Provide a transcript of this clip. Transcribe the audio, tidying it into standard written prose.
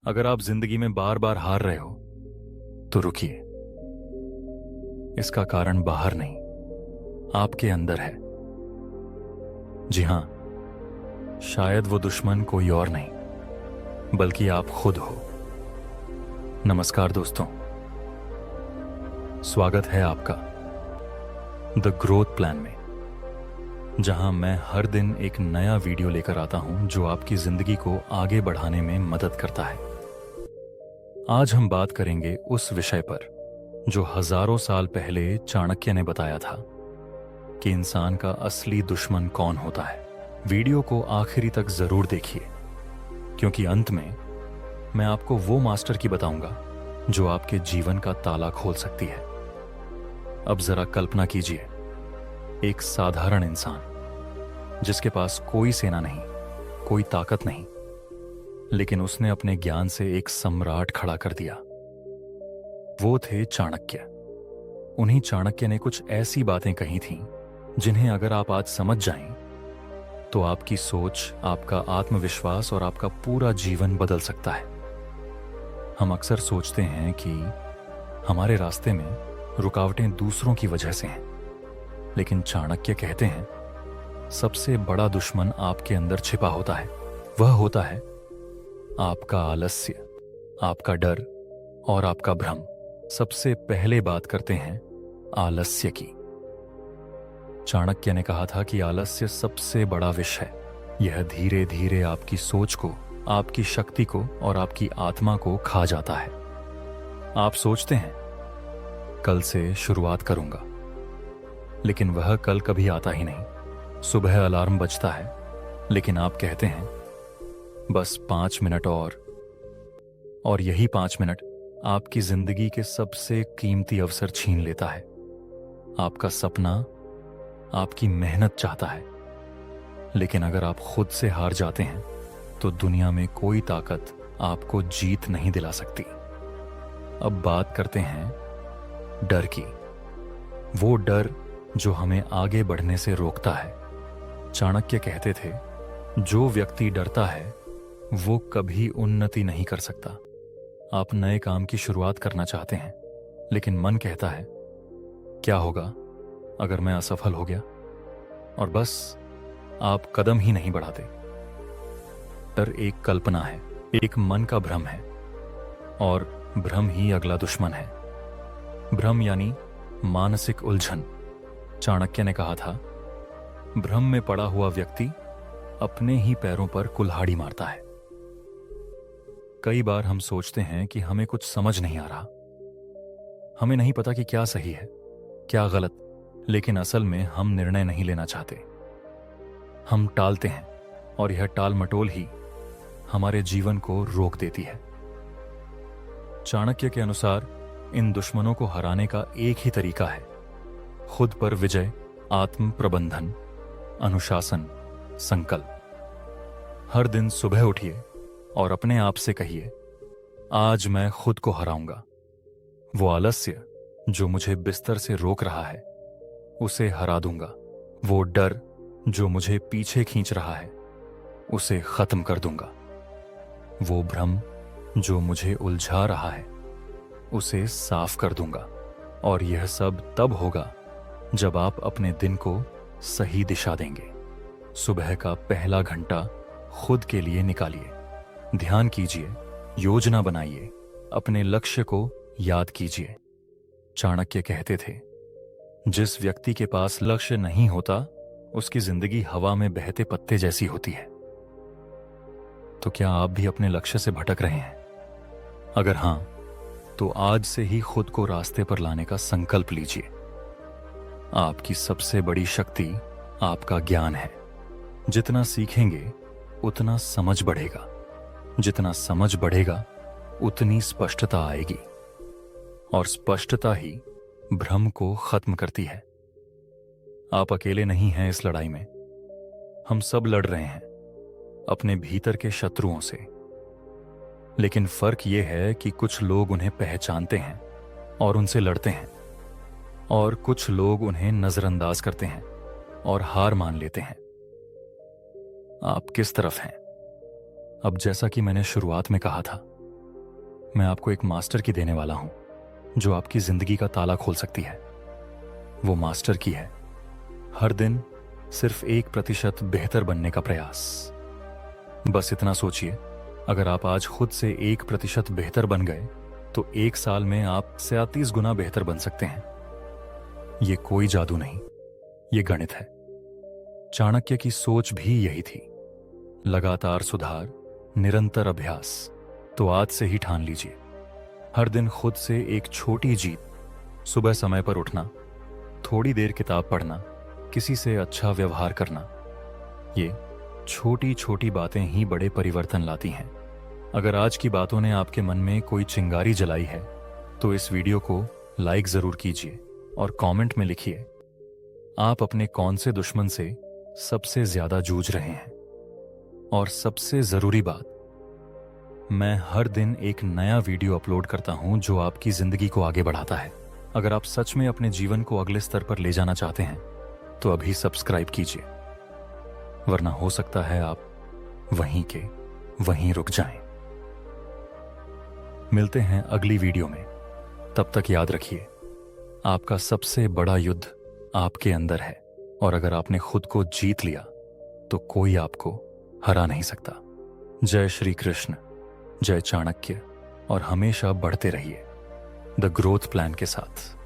अगर आप जिंदगी में बार बार हार रहे हो तो रुकिए। इसका कारण बाहर नहीं, आपके अंदर है। जी हां, शायद वो दुश्मन कोई और नहीं बल्कि आप खुद हो। नमस्कार दोस्तों, स्वागत है आपका द ग्रोथ प्लान में, जहां मैं हर दिन एक नया वीडियो लेकर आता हूं जो आपकी जिंदगी को आगे बढ़ाने में मदद करता है। आज हम बात करेंगे उस विषय पर जो हजारों साल पहले चाणक्य ने बताया था कि इंसान का असली दुश्मन कौन होता है। वीडियो को आखिरी तक जरूर देखिए, क्योंकि अंत में मैं आपको वो मास्टर की बताऊंगा जो आपके जीवन का ताला खोल सकती है। अब जरा कल्पना कीजिए, एक साधारण इंसान जिसके पास कोई सेना नहीं, कोई ताकत नहीं, लेकिन उसने अपने ज्ञान से एक सम्राट खड़ा कर दिया। वो थे चाणक्य। उन्हीं चाणक्य ने कुछ ऐसी बातें कही थीं जिन्हें अगर आप आज समझ जाएं तो आपकी सोच, आपका आत्मविश्वास और आपका पूरा जीवन बदल सकता है। हम अक्सर सोचते हैं कि हमारे रास्ते में रुकावटें दूसरों की वजह से हैं, लेकिन चाणक्य कहते हैं सबसे बड़ा दुश्मन आपके अंदर छिपा होता है। वह होता है आपका आलस्य, आपका डर और आपका भ्रम। सबसे पहले बात करते हैं आलस्य की। चाणक्य ने कहा था कि आलस्य सबसे बड़ा विष है। यह धीरे धीरे आपकी सोच को, आपकी शक्ति को और आपकी आत्मा को खा जाता है। आप सोचते हैं कल से शुरुआत करूंगा, लेकिन वह कल कभी आता ही नहीं। सुबह अलार्म बजता है, लेकिन आप कहते हैं बस 5 मिनट और यही 5 मिनट आपकी जिंदगी के सबसे कीमती अवसर छीन लेता है। आपका सपना, आपकी मेहनत चाहता है, लेकिन अगर आप खुद से हार जाते हैं तो दुनिया में कोई ताकत आपको जीत नहीं दिला सकती। अब बात करते हैं डर की। वो डर जो हमें आगे बढ़ने से रोकता है। चाणक्य कहते थे, जो व्यक्ति डरता है वो कभी उन्नति नहीं कर सकता। आप नए काम की शुरुआत करना चाहते हैं, लेकिन मन कहता है क्या होगा अगर मैं असफल हो गया, और बस आप कदम ही नहीं बढ़ाते। डर एक कल्पना है, एक मन का भ्रम है, और भ्रम ही अगला दुश्मन है। भ्रम यानी मानसिक उलझन। चाणक्य ने कहा था, भ्रम में पड़ा हुआ व्यक्ति अपने ही पैरों पर कुल्हाड़ी मारता है। कई बार हम सोचते हैं कि हमें कुछ समझ नहीं आ रहा, हमें नहीं पता कि क्या सही है, क्या गलत, लेकिन असल में हम निर्णय नहीं लेना चाहते। हम टालते हैं, और यह टाल मटोल ही हमारे जीवन को रोक देती है। चाणक्य के अनुसार इन दुश्मनों को हराने का एक ही तरीका है, खुद पर विजय, आत्म प्रबंधन, अनुशासन, संकल्प। हर दिन सुबह उठिए और अपने आप से कहिए, आज मैं खुद को हराऊंगा। वो आलस्य जो मुझे बिस्तर से रोक रहा है, उसे हरा दूंगा। वो डर जो मुझे पीछे खींच रहा है, उसे खत्म कर दूंगा। वो भ्रम जो मुझे उलझा रहा है, उसे साफ कर दूंगा। और यह सब तब होगा जब आप अपने दिन को सही दिशा देंगे। सुबह का पहला घंटा खुद के लिए निकालिए। ध्यान कीजिए, योजना बनाइए, अपने लक्ष्य को याद कीजिए। चाणक्य कहते थे, जिस व्यक्ति के पास लक्ष्य नहीं होता उसकी जिंदगी हवा में बहते पत्ते जैसी होती है। तो क्या आप भी अपने लक्ष्य से भटक रहे हैं? अगर हां, तो आज से ही खुद को रास्ते पर लाने का संकल्प लीजिए। आपकी सबसे बड़ी शक्ति आपका ज्ञान है। जितना सीखेंगे उतना समझ बढ़ेगा, जितना समझ बढ़ेगा उतनी स्पष्टता आएगी, और स्पष्टता ही भ्रम को खत्म करती है। आप अकेले नहीं हैं इस लड़ाई में। हम सब लड़ रहे हैं अपने भीतर के शत्रुओं से। लेकिन फर्क यह है कि कुछ लोग उन्हें पहचानते हैं और उनसे लड़ते हैं, और कुछ लोग उन्हें नजरअंदाज करते हैं और हार मान लेते हैं। आप किस तरफ हैं? अब जैसा कि मैंने शुरुआत में कहा था, मैं आपको एक मास्टर की देने वाला हूं जो आपकी जिंदगी का ताला खोल सकती है। वो मास्टर की है हर दिन सिर्फ 1% बेहतर बनने का प्रयास। बस इतना सोचिए, अगर आप आज खुद से 1% बेहतर बन गए तो 1 साल में आप 37 गुना बेहतर बन सकते हैं। ये कोई जादू नहीं, ये गणित है। चाणक्य की सोच भी यही थी, लगातार सुधार, निरंतर अभ्यास। तो आज से ही ठान लीजिए, हर दिन खुद से एक छोटी जीत, सुबह समय पर उठना, थोड़ी देर किताब पढ़ना, किसी से अच्छा व्यवहार करना। ये छोटी छोटी बातें ही बड़े परिवर्तन लाती हैं। अगर आज की बातों ने आपके मन में कोई चिंगारी जलाई है तो इस वीडियो को लाइक जरूर कीजिए और कमेंट में लिखिए आप अपने कौन से दुश्मन से सबसे ज्यादा जूझ रहे हैं। और सबसे जरूरी बात, मैं हर दिन एक नया वीडियो अपलोड करता हूं जो आपकी जिंदगी को आगे बढ़ाता है। अगर आप सच में अपने जीवन को अगले स्तर पर ले जाना चाहते हैं तो अभी सब्सक्राइब कीजिए, वरना हो सकता है आप वहीं के वहीं रुक जाएं। मिलते हैं अगली वीडियो में। तब तक याद रखिए, आपका सबसे बड़ा युद्ध आपके अंदर है और अगर आपने खुद को जीत लिया तो कोई आपको हरा नहीं सकता। जय श्री कृष्ण, जय चाणक्य, और हमेशा बढ़ते रहिए द ग्रोथ प्लान के साथ।